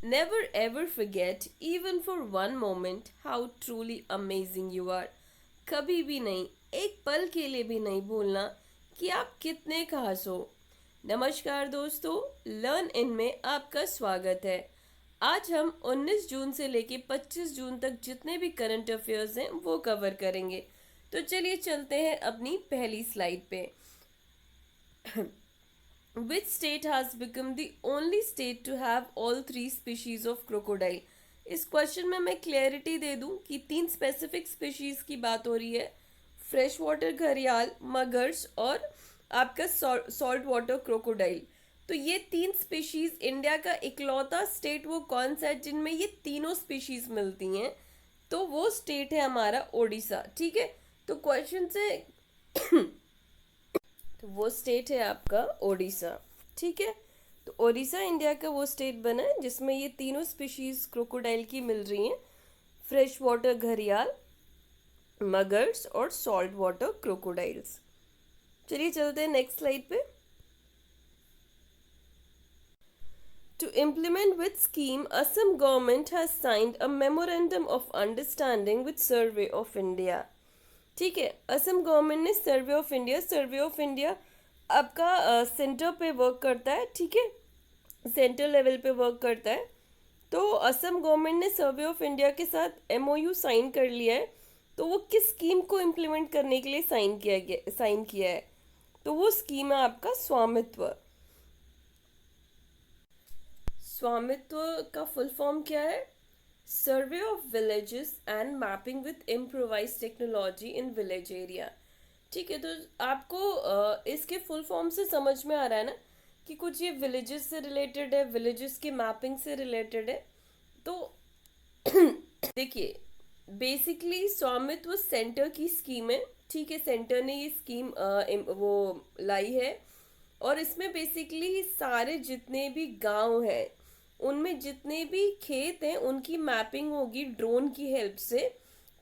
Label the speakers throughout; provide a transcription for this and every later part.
Speaker 1: Never ever forget, even for one moment, how truly amazing you are. कभी भी नहीं, एक पल के लिए भी नहीं भूलना कि आप कितने खास हो। नमस्कार दोस्तों, लर्न इन में आपका स्वागत है। आज हम 19 जून से लेके 25 जून तक जितने भी करंट अफेयर्स हैं वो कवर करेंगे। तो चलिए चलते हैं अपनी पहली स्लाइड पे। Which state has become the only state to have all three species of crocodile? इस क्वेश्चन में मैं क्लैरिटी दे दूं कि तीन स्पेसिफिक स्पीशीज की बात हो रही है। फ्रेश वाटर घड़ियाल, मगर्स और आपका सॉल्ट वाटर क्रोकोडाइल। तो ये तीन स्पीशीज इंडिया का इकलौता स्टेट वो कौन सा है जिनमें ये तीनों स्पीशीज मिलती हैं? तो वो स्टेट है हमारा ओडिशा। ठीक है, तो क्वेश्चन से तो वो स्टेट है आपका ओडिशा। ठीक है, तो ओडिशा इंडिया का वो स्टेट बना है जिसमें ये तीनों स्पीशीज क्रोकोडाइल की मिल रही हैं। फ्रेश वाटर घड़ियाल, मगर्स और सॉल्ट वाटर क्रोकोडाइल्स। चलिए चलते हैं नेक्स्ट स्लाइड पे। To implement which scheme, Assam government has signed a memorandum of understanding with Survey of India. ठीक है, असम गवर्नमेंट ने सर्वे ऑफ इंडिया आपका सेंटर पे वर्क करता है। ठीक है, सेंटर लेवल पे वर्क करता है। तो असम गवर्नमेंट ने सर्वे ऑफ इंडिया के साथ एमओयू साइन कर लिया है। तो वो किस स्कीम को इम्प्लीमेंट करने के लिए साइन किया है? तो वो स्कीम है आपका स्वामित्व। स्वामित्व का फुल फॉर्म क्या है? Survey of villages and mapping with improvise technology in village area. ठीक है, तो आपको इसके फुल फॉर्म से समझ में आ रहा है ना कि कुछ ये विलेजेस से रिलेटेड है, विलेजेस की मैपिंग से रिलेटेड है। तो देखिए, बेसिकली स्वामित्व सेंटर की स्कीम है। ठीक है, सेंटर ने ये स्कीम वो लाई है और इसमें बेसिकली सारे जितने भी गांव हैं उनमें जितने भी खेत हैं उनकी मैपिंग होगी ड्रोन की हेल्प से।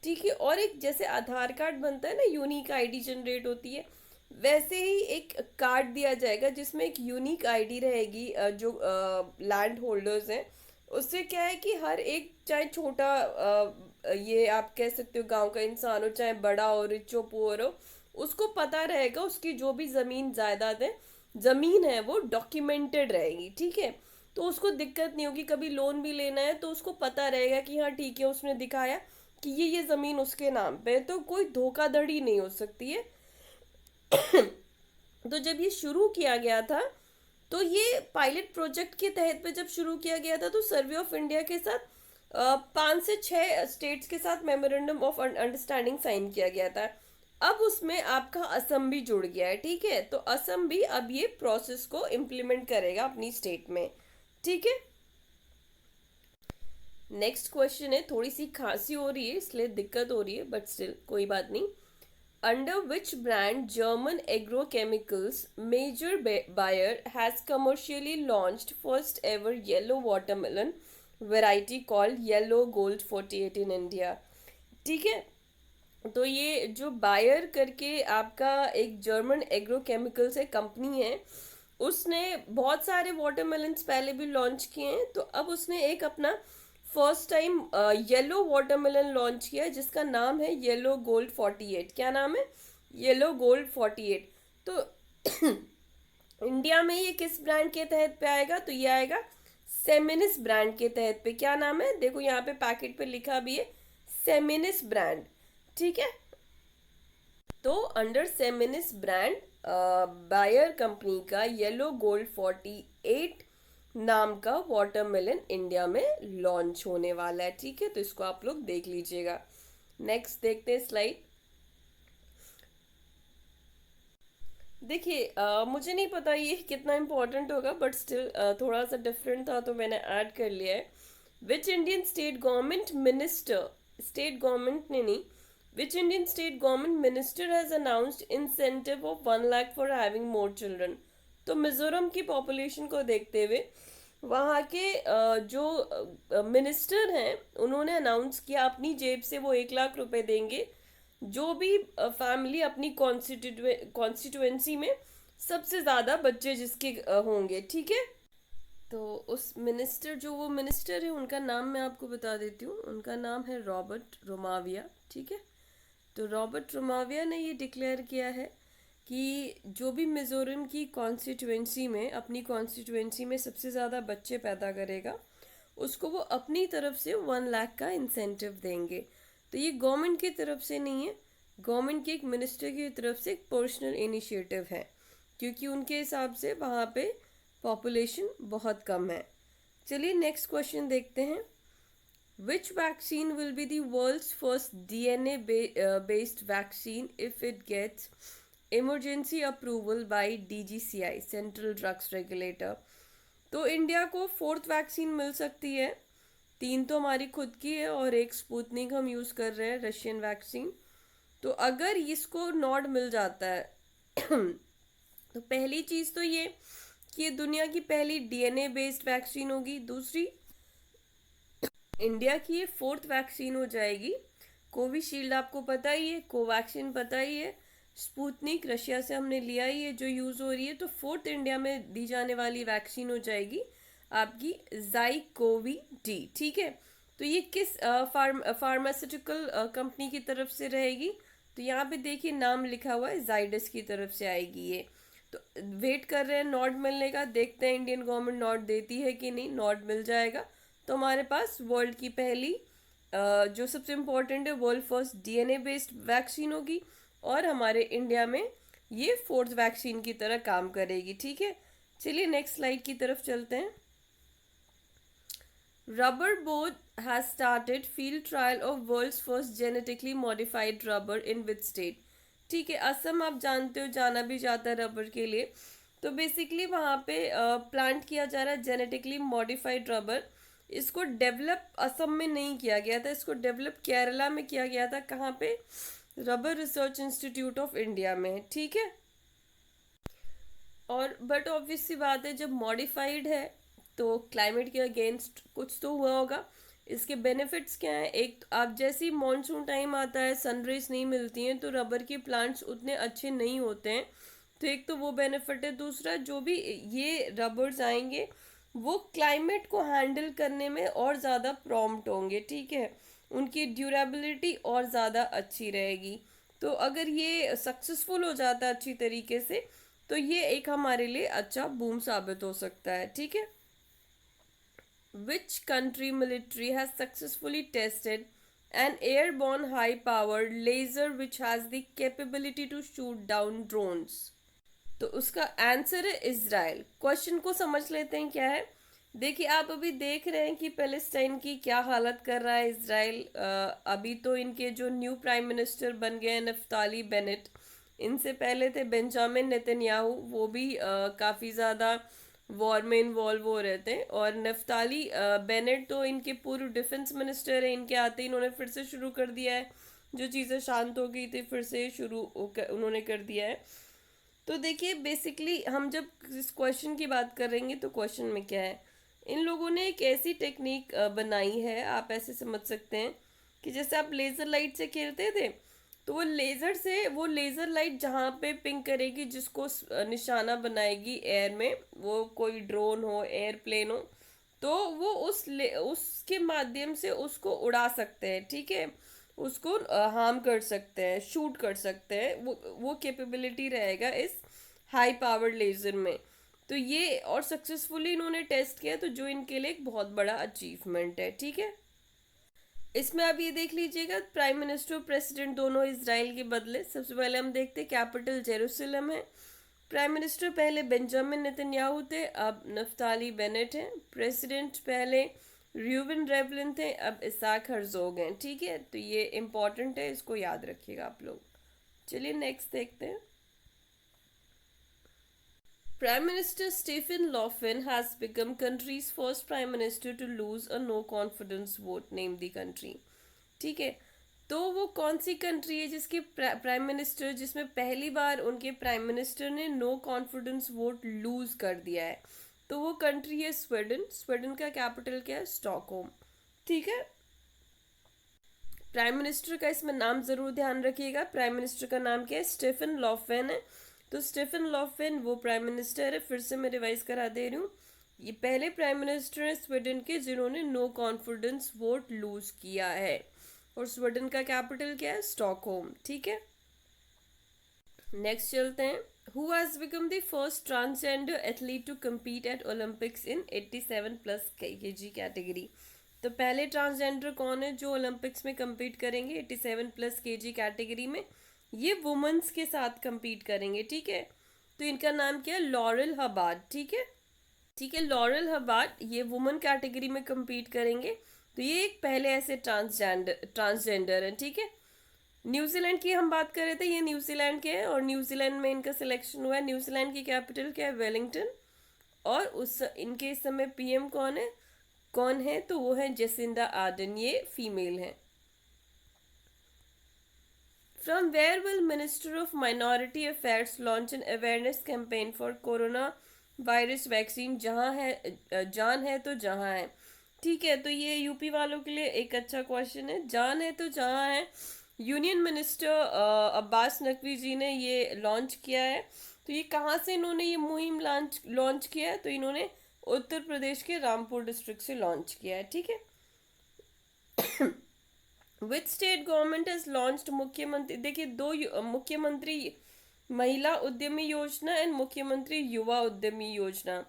Speaker 1: ठीक है, और एक जैसे आधार कार्ड बनता है ना, यूनिक आईडी जनरेट होती है, वैसे ही एक कार्ड दिया जाएगा जिसमें एक यूनिक आईडी रहेगी। जो लैंड होल्डर्स हैं उससे क्या है कि हर एक, चाहे छोटा ये आप कह सकते हो गांव का इंसान हो, चाहे बड़ा हो, रिच हो, पुअर हो, उसको पता रहेगा उसकी जो भी जमीन जायदाद है, जमीन है, वो डॉक्यूमेंटेड रहेगी। ठीक है, तो उसको दिक्कत नहीं होगी। कभी लोन भी लेना है तो उसको पता रहेगा कि हाँ ठीक है, उसने दिखाया कि ये ज़मीन उसके नाम पे है, तो कोई धोखाधड़ी नहीं हो सकती है। तो जब ये शुरू किया गया था, तो ये पायलट प्रोजेक्ट के तहत पे जब शुरू किया गया था, तो सर्वे ऑफ इंडिया के साथ 5 से 6 स्टेट्स के साथ मेमोरेंडम ऑफ अंडरस्टैंडिंग साइन किया गया था। अब उसमें आपका असम भी जुड़ गया है। ठीक है, तो असम भी अब ये प्रोसेस को इम्प्लीमेंट करेगा अपनी स्टेट में। ठीक है, नेक्स्ट क्वेश्चन है। थोड़ी सी खांसी हो रही है इसलिए दिक्कत हो रही है, बट स्टिल कोई बात नहीं। Under which brand German agrochemicals major Bayer has commercially launched first ever yellow watermelon variety called yellow gold 48 in India? ठीक है, तो ये जो बायर करके आपका एक जर्मन एग्रोकेमिकल से कंपनी है, उसने बहुत सारे वाटरमेलन्स पहले भी लॉन्च किए हैं। तो अब उसने एक अपना first time yellow watermelon launch किया है जिसका नाम है येलो गोल्ड 48। क्या नाम है? Yellow gold 48। तो इंडिया में ये किस ब्रांड के तहत पे आएगा? तो ये आएगा सेमिनिस ब्रांड के तहत पे। क्या नाम है? देखो यहाँ पे पैकेट पे लिखा भी है सेमिनिस ब्रांड। ठीक है, तो अंडर सेमिनिस ब्रांड बायर कंपनी का येलो गोल्ड 48 नाम का वाटरमेलन इंडिया में लॉन्च होने वाला है। ठीक है, तो इसको आप लोग देख लीजिएगा। नेक्स्ट देखते हैं स्लाइड। देखिए, मुझे नहीं पता ये कितना इम्पोर्टेंट होगा, बट स्टिल थोड़ा सा डिफरेंट था तो मैंने ऐड कर लिया है। Which Indian state government minister, state government ने नहीं, which Indian state government minister has announced incentive of 1 lakh for having more children? तो मिजोरम की पॉपुलेशन को देखते हुए वहाँ के जो मिनिस्टर हैं उन्होंने अनाउंस किया अपनी जेब से वो 1 लाख रुपए देंगे जो भी फैमिली अपनी कॉन्स्टिट्यूएंसी में सबसे ज़्यादा बच्चे जिसके होंगे। ठीक है, तो उस मिनिस्टर, जो वो मिनिस्टर है, उनका नाम मैं आपको बता देती हूँ। उनका नाम है रॉबर्ट रोमाविया। ठीक है। तो रॉबर्ट रोमाविया ने ये डिक्लेयर किया है कि जो भी मिजोरम की कॉन्स्टिट्यूएंसी में, अपनी कॉन्स्टिट्यूएंसी में सबसे ज़्यादा बच्चे पैदा करेगा, उसको वो अपनी तरफ से 1 लाख का इंसेंटिव देंगे। तो ये गवर्नमेंट की तरफ से नहीं है, गवर्नमेंट के एक मिनिस्टर की तरफ से एक पर्सनल इनिशिएटिव है, क्योंकि उनके हिसाब से वहाँ पे पॉपुलेशन बहुत कम है। चलिए नेक्स्ट क्वेश्चन देखते हैं। Which vaccine will be the world's first based vaccine if it gets emergency approval by DGCI, Central Drugs Regulator? तो इंडिया को फोर्थ वैक्सीन मिल सकती है। 3 तो हमारी खुद की है और एक स्पुतनिक हम यूज़ कर रहे हैं, रशियन वैक्सीन। तो अगर इसको नॉड मिल जाता है तो पहली चीज़ तो ये कि ये दुनिया की पहली डीएनए बेस्ड वैक्सीन होगी। दूसरी, इंडिया की ये फोर्थ वैक्सीन हो जाएगी। कोविशील्ड आपको पता ही है, कोवैक्सीन पता ही है, स्पुतनिक रशिया से हमने लिया ही है जो यूज़ हो रही है। तो फोर्थ इंडिया में दी जाने वाली वैक्सीन हो जाएगी आपकी ज़ाइकोवी डी। ठीक है। तो ये किस फार्मास्यूटिकल कंपनी की तरफ से रहेगी? तो यहाँ पे देखिए नाम लिखा हुआ है, जाइडस की तरफ से आएगी ये। तो वेट कर रहे हैं नॉट मिलने का, देखते हैं इंडियन गवर्नमेंट नॉट देती है कि नहीं। नॉट मिल जाएगा तो हमारे पास वर्ल्ड की पहली जो सबसे इम्पोर्टेंट है, world first DNA based vaccine होगी और हमारे इंडिया में ये फोर्थ वैक्सीन की तरह काम करेगी। ठीक है। चलिए नेक्स्ट स्लाइड की तरफ चलते हैं। Rubber board has started field trial of world's first genetically modified rubber in which state? ठीक है, असम आप जानते हो, जाना भी जाता है रबर के लिए। तो बेसिकली वहाँ पे प्लांट किया जा रहा है जेनेटिकली मॉडिफाइड रबर। इसको डेवलप असम में नहीं किया गया था, इसको डेवलप केरला में किया गया था। कहाँ पे? Rubber research institute of India में। ठीक है। और बट ऑब्वियस सी बात है, जब मॉडिफाइड है तो क्लाइमेट के अगेंस्ट कुछ तो हुआ होगा। इसके बेनिफिट्स क्या हैं? एक तो आप जैसे ही मानसून टाइम आता है, सनरेज नहीं मिलती हैं, तो रबर के प्लांट्स उतने अच्छे नहीं होते हैं। तो एक तो वो बेनिफिट है। दूसरा, जो भी ये रबर्स आएंगे वो क्लाइमेट को हैंडल करने में और ज़्यादा प्रॉम्प्ट होंगे। ठीक है। उनकी ड्यूरेबिलिटी और ज़्यादा अच्छी रहेगी। तो अगर ये सक्सेसफुल हो जाता है अच्छी तरीके से, तो ये एक हमारे लिए अच्छा बूम साबित हो सकता है। ठीक है। Which country military has successfully tested an airborne high-powered laser which has the capability to shoot down drones? तो उसका आंसर है इजराइल। क्वेश्चन को समझ लेते हैं क्या है। देखिए, आप अभी देख रहे हैं कि पैलेस्टाइन की क्या हालत कर रहा है इजराइल। अभी तो इनके जो न्यू प्राइम मिनिस्टर बन गए हैं, नफ्ताली बेनेट। इनसे पहले थे बेंजामिन नेतन्याहू, वो भी काफ़ी ज़्यादा वॉर में इन्वॉल्व हो रहे थे। और नफ्ताली बेनेट तो इनके पूर्व डिफेंस मिनिस्टर हैं। इनके आते ही इन्होंने फिर से शुरू कर दिया है, जो चीज़ें शांत हो गई थी फिर से शुरू उन्होंने कर दिया है। तो देखिए, बेसिकली हम जब इस क्वेश्चन की बात करेंगे तो क्वेश्चन में क्या है, इन लोगों ने एक ऐसी टेक्निक बनाई है, आप ऐसे समझ सकते हैं कि जैसे आप लेज़र लाइट से खेलते थे, तो वो लेज़र लाइट जहाँ पे पिंग करेगी, जिसको निशाना बनाएगी एयर में, वो कोई ड्रोन हो, एयरप्लेन हो, तो वो उसके माध्यम से उसको उड़ा सकते हैं। ठीक है। उसको हार्म कर सकते हैं, शूट कर सकते हैं। वो कैपेबिलिटी रहेगा इस हाई पावर्ड लेज़र में। तो ये और सक्सेसफुली इन्होंने टेस्ट किया, तो जो इनके लिए एक बहुत बड़ा अचीवमेंट है। ठीक है। इसमें आप ये देख लीजिएगा, प्राइम मिनिस्टर और प्रेसिडेंट दोनों इसराइल के बदले। सबसे पहले हम देखते हैं कैपिटल जेरूसलम है। प्राइम मिनिस्टर पहले बेंजामिन नेतन्याहू थे, अब नफ्ताली बेनेट हैं। प्रेसिडेंट पहले र्यूवन रेवलिन थे, अब इसाक हर्जोग हैं। ठीक है। तो ये इम्पोर्टेंट है, इसको याद रखिएगा आप लोग। चलिए नेक्स्ट देखते हैं। Prime Minister Stephen Lofven has become country's first prime minister to lose a no confidence vote. Name the country. ठीक है। तो वो कौन सी कंट्री है जिसके प्राइम मिनिस्टर, जिसमें पहली बार उनके प्राइम मिनिस्टर ने नो कॉन्फिडेंस वोट लूज कर दिया है? तो वो कंट्री है स्वीडन। स्वीडन का कैपिटल क्या है? स्टॉकहोम। ठीक है। प्राइम मिनिस्टर का इसमें नाम जरूर ध्यान रखिएगा। प्राइम मिनिस्टर का नाम क्या है? स्टीफन लॉफवेन है। तो स्टीफन लॉफवेन वो प्राइम मिनिस्टर है। फिर से मैं रिवाइज करा दे रही हूँ। ये पहले प्राइम मिनिस्टर हैं स्वीडन के जिन्होंने नो कॉन्फिडेंस वोट लूज किया है। और स्वीडन का कैपिटल क्या है? स्टॉकहोम। ठीक है, नेक्स्ट चलते हैं। Who has become the first transgender athlete to compete at Olympics in 87+ kg category? तो पहले ट्रांसजेंडर कौन है जो ओलंपिक्स में कम्पीट करेंगे 87+ kg कैटेगरी में? ये वुमेन्स के साथ कम्पीट करेंगे। ठीक है, तो इनका नाम क्या है? लॉरेल हबार्ड। ठीक है, ठीक है, लॉरेल हबार्ड ये वुमेन कैटेगरी में कम्पीट करेंगे। तो ये एक पहले ऐसे ट्रांसजेंडर है। ठीक है, न्यूजीलैंड की हम बात कर रहे थे, ये न्यूजीलैंड के हैं और न्यूजीलैंड में इनका सिलेक्शन हुआ है। न्यूजीलैंड की कैपिटल क्या है? वेलिंगटन। और उस इनके इस समय पीएम कौन है? तो वो है जेसिंडा आर्डन, ये फीमेल है। From where will minister of minority affairs launch an awareness campaign for corona virus vaccine? जहाँ है जान है तो जहाँ है। ठीक है, तो ये यूपी वालों के लिए एक अच्छा क्वेश्चन है। जान है तो जहाँ है, यूनियन मिनिस्टर अब्बास नकवी जी ने ये लॉन्च किया है। तो ये कहाँ से इन्होंने ये मुहिम लॉन्च किया है? तो इन्होंने उत्तर प्रदेश के रामपुर डिस्ट्रिक्ट से लॉन्च किया है। ठीक है, विच स्टेट गवर्नमेंट हैज लॉन्च्ड मुख्यमंत्री, देखिए दो मुख्यमंत्री महिला उद्यमी योजना एंड मुख्यमंत्री युवा उद्यमी योजना।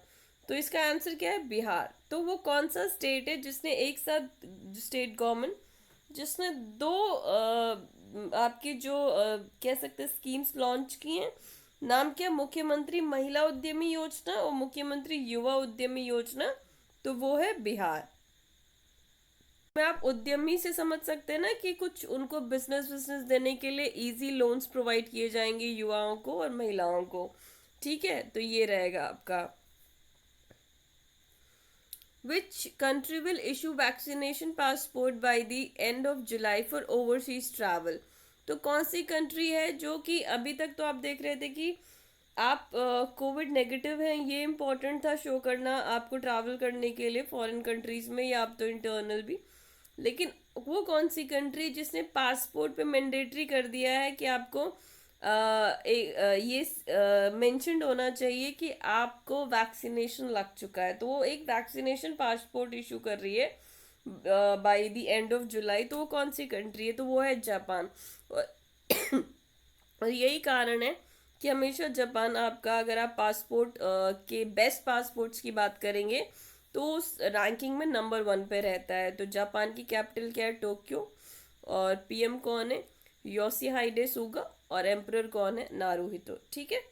Speaker 1: तो इसका आंसर क्या है? बिहार। तो वो कौन सा स्टेट है जिसने एक साथ, स्टेट गवर्नमेंट जिसने दो आपके जो कह सकते हैं स्कीम्स लॉन्च की हैं? नाम क्या? मुख्यमंत्री महिला उद्यमी योजना और मुख्यमंत्री युवा उद्यमी योजना। तो वो है बिहार में। आप उद्यमी से समझ सकते हैं ना कि कुछ उनको बिजनेस देने के लिए इजी लोन्स प्रोवाइड किए जाएंगे युवाओं को और महिलाओं को। ठीक है, तो ये रहेगा आपका। Which country will issue vaccination passport by the end of July for overseas travel? तो कौन सी कंट्री है जो कि अभी तक तो आप देख रहे थे कि आप कोविड नेगेटिव हैं, ये इम्पोर्टेंट था शो करना आपको ट्रैवल करने के लिए फॉरेन कंट्रीज में, या आप तो इंटरनल भी। लेकिन वो कौन सी कंट्री जिसने पासपोर्ट पे मैंडेटरी कर दिया है कि आपको ये मेंशन्ड होना चाहिए कि आपको वैक्सीनेशन लग चुका है? तो वो एक वैक्सीनेशन पासपोर्ट इशू कर रही है by the end of July. तो वो कौन सी कंट्री है? तो वो है जापान। और और यही कारण है कि हमेशा जापान आपका, अगर आप पासपोर्ट के बेस्ट पासपोर्ट्स की बात करेंगे तो उस रैंकिंग में नंबर 1 पे रहता है। तो जापान की कैपिटल क्या है? टोक्यो। और पीएम कौन है? योशिहाइडे सुगा। और एम्परर कौन है? नारुहितो। ठीक है,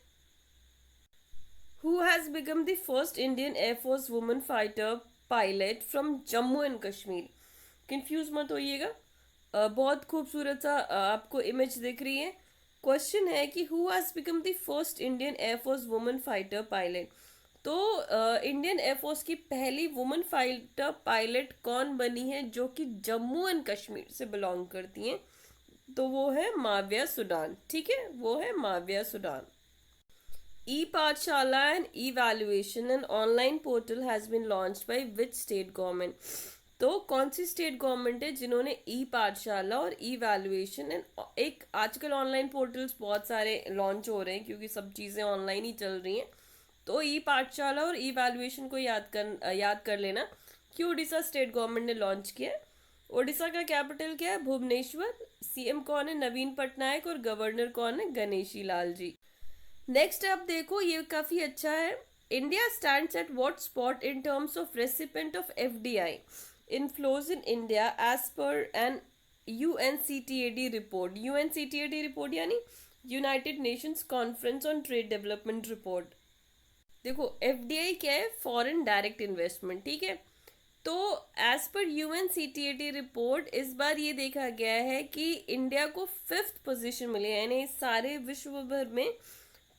Speaker 1: who has become the first Indian air force women fighter pilot from Jammu and Kashmir? Confuse मत होइएगा, बहुत खूबसूरत सा आपको इमेज दिख रही है। क्वेश्चन है कि who has become the first Indian air force women fighter pilot? तो इंडियन एयरफोर्स की पहली वुमेन फाइटर पायलट कौन बनी है जो कि जम्मू एंड कश्मीर से बिलोंग करती हैं? तो वो है माविया सुडान। ठीक है, वो है Muawiya Sudan. E Pathshala and e valuation and online portal has been launched by which state government? तो कौन सी स्टेट गवर्नमेंट है जिन्होंने ई पाठशाला और ई वैल्यूएशन एंड, एक आजकल ऑनलाइन पोर्टल्स बहुत सारे लॉन्च हो रहे हैं क्योंकि सब चीज़ें ऑनलाइन ही चल रही हैं। तो ई पाठशाला और ई वैल्यूएशन को याद कर लेना कि उड़ीसा स्टेट गवर्नमेंट ने लॉन्च किया है। उड़ीसा का कैपिटल क्या है? भुवनेश्वर। सीएम कौन है? नवीन पटनायक। और गवर्नर कौन है? गणेशी लाल जी। नेक्स्ट आप देखो, ये काफी अच्छा है। India stands at what spot in terms of recipient of FDI inflows in India as per an UNCTAD report? UNCTAD report यानी United Nations conference on trade development report. देखो एफडीआई क्या है? Foreign direct investment. ठीक है, तो as per UNCTAD report इस बार ये देखा गया है कि इंडिया को 5th पोजीशन मिली है, यानी सारे विश्व भर में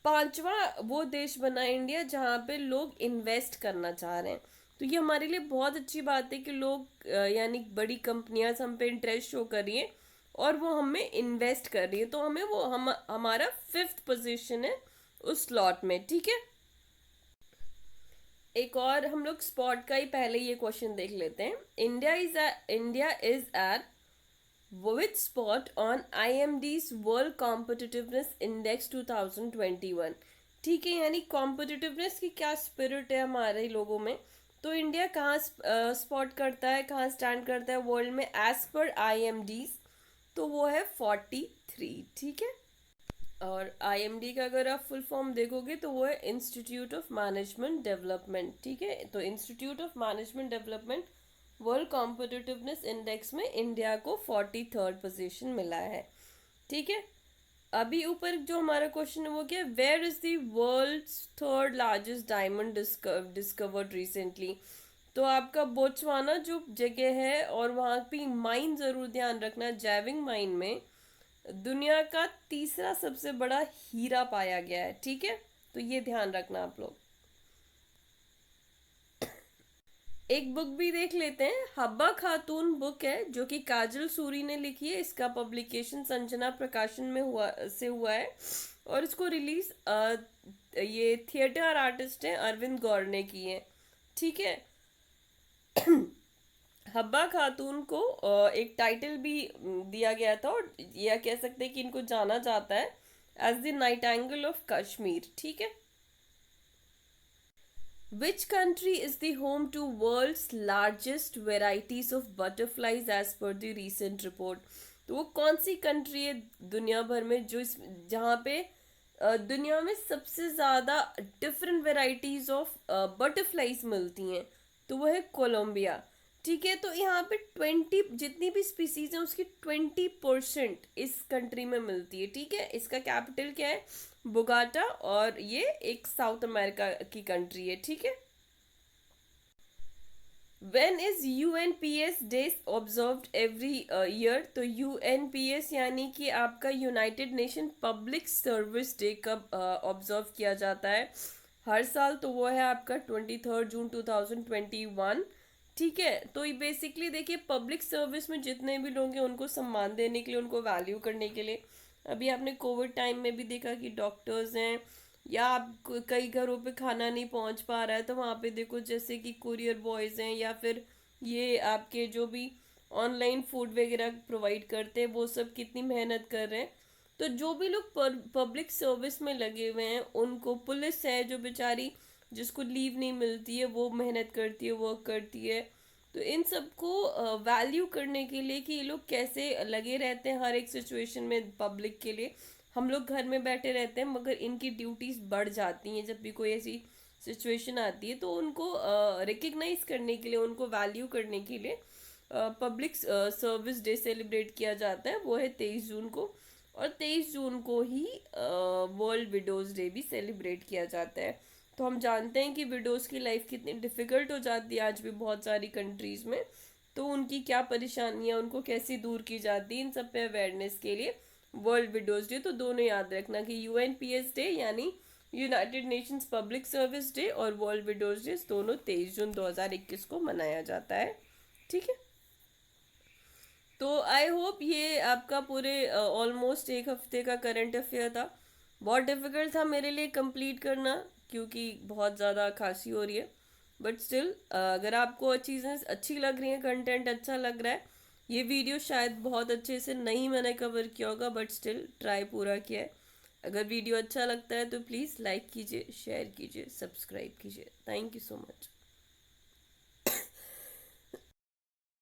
Speaker 1: 5वां वो देश बना इंडिया जहाँ पे लोग इन्वेस्ट करना चाह रहे हैं। तो ये हमारे लिए बहुत अच्छी बात है कि लोग यानी बड़ी कंपनियां हम पे इंटरेस्ट शो कर रही हैं और वो हमें इन्वेस्ट कर रही है। तो हमें वो हमारा 5th पोजीशन है उस स्लॉट में। ठीक है, एक और हम लोग स्पॉट का ही पहले ये क्वेश्चन देख लेते हैं। India is eight which spot on IMD's world competitiveness index 2021? ठीक है, यानी कॉम्पिटिटिवनेस की क्या स्पिरिट है हमारे लोगों में। तो इंडिया कहाँ स्पॉट करता है, कहाँ स्टैंड करता है वर्ल्ड में एज पर IMD। तो वो है 43। ठीक है। और IMD का अगर आप फुल फॉर्म देखोगे तो वो है इंस्टीट्यूट ऑफ मैनेजमेंट डेवलपमेंट। ठीक है, तो institute of management development world competitiveness index में इंडिया को 43rd पोजीशन मिला है। ठीक है। अभी ऊपर जो हमारा क्वेश्चन है वो क्या है, where is the world's third largest diamond discovered recently. तो आपका बोत्सवाना जो जगह है, और वहाँ की माइन जरूर ध्यान रखना, जैविंग माइन में दुनिया का तीसरा सबसे बड़ा हीरा पाया गया है। ठीक है, तो ये ध्यान रखना आप लोग। एक बुक भी देख लेते हैं, हब्बा खातून बुक है जो कि काजल सूरी ने लिखी है। इसका पब्लिकेशन संजना प्रकाशन में हुआ है, और इसको रिलीज ये थिएटर आर्टिस्ट है अरविंद गौर ने की है। ठीक है। हब्बा खातून को एक टाइटल भी दिया गया था, और यह कह सकते हैं कि इनको जाना जाता है as the nightingale of Kashmir. ठीक है। Which country is the home to world's largest varieties of butterflies as per the recent report? तो वो कौन सी कंट्री है दुनिया भर में जो जहाँ पे दुनिया में सबसे ज़्यादा डिफरेंट वेराइटीज ऑफ बटरफ्लाईज मिलती हैं? तो वो है कोलंबिया। ठीक है, तो यहाँ पे 20 जितनी भी स्पीसीज हैं उसकी 20% इस कंट्री में मिलती है। ठीक है, इसका कैपिटल क्या है, बोगाटा, और ये एक साउथ अमेरिका की कंट्री है। ठीक है। When is UNPS day observed every year? तो UNPS यानी कि आपका United nation public service day कब ऑब्जर्व किया जाता है हर साल? तो वो है आपका 23 जून 2021। ठीक है, तो ये बेसिकली देखिए पब्लिक सर्विस में जितने भी लोग हैं उनको सम्मान देने के लिए, उनको वैल्यू करने के लिए। अभी आपने कोविड टाइम में भी देखा कि डॉक्टर्स हैं, या आप कई घरों पे खाना नहीं पहुंच पा रहा है तो वहाँ पे देखो जैसे कि कुरियर बॉयज़ हैं, या फिर ये आपके जो भी ऑनलाइन फूड वगैरह प्रोवाइड करते हैं, वो सब कितनी मेहनत कर रहे हैं। तो जो भी लोग पब्लिक सर्विस में लगे हुए हैं, उनको, पुलिस है जो बेचारी जिसको लीव नहीं मिलती है, वो मेहनत करती है, वर्क करती है। तो इन सबको वैल्यू करने के लिए कि ये लोग कैसे लगे रहते हैं हर एक सिचुएशन में पब्लिक के लिए। हम लोग घर में बैठे रहते हैं मगर इनकी ड्यूटीज बढ़ जाती हैं जब भी कोई ऐसी सिचुएशन आती है। तो उनको रिकग्नाइज करने के लिए, उनको वैल्यू करने के लिए पब्लिक सर्विस डे सेलिब्रेट किया जाता है। वो है 23 जून को, और 23 जून को ही वर्ल्ड विडोज डे भी सेलिब्रेट किया जाता है। तो हम जानते हैं कि विडोज की लाइफ कितनी डिफ़िकल्ट हो जाती है आज भी बहुत सारी कंट्रीज़ में। तो उनकी क्या परेशानियाँ, उनको कैसे दूर की जाती है, इन सब पे अवेयरनेस के लिए वर्ल्ड विडोज डे। तो दोनों याद रखना कि UNPS डे यानी United Nations public service day, और वर्ल्ड विडोज डे दोनों 23 जून 2021 को मनाया जाता है। ठीक है। तो आई होप ये आपका पूरे ऑलमोस्ट एक हफ्ते का करंट अफेयर था। बहुत डिफिकल्ट था मेरे लिए कंप्लीट करना क्योंकि बहुत ज़्यादा खांसी हो रही है, बट स्टिल अगर आपको चीज़ें अच्छी लग रही हैं, कंटेंट अच्छा लग रहा है, ये वीडियो शायद बहुत अच्छे से नहीं मैंने कवर किया होगा, बट स्टिल ट्राई पूरा किया है। अगर वीडियो अच्छा लगता है तो प्लीज़ लाइक कीजिए, शेयर कीजिए, सब्सक्राइब कीजिए। Thank you so much.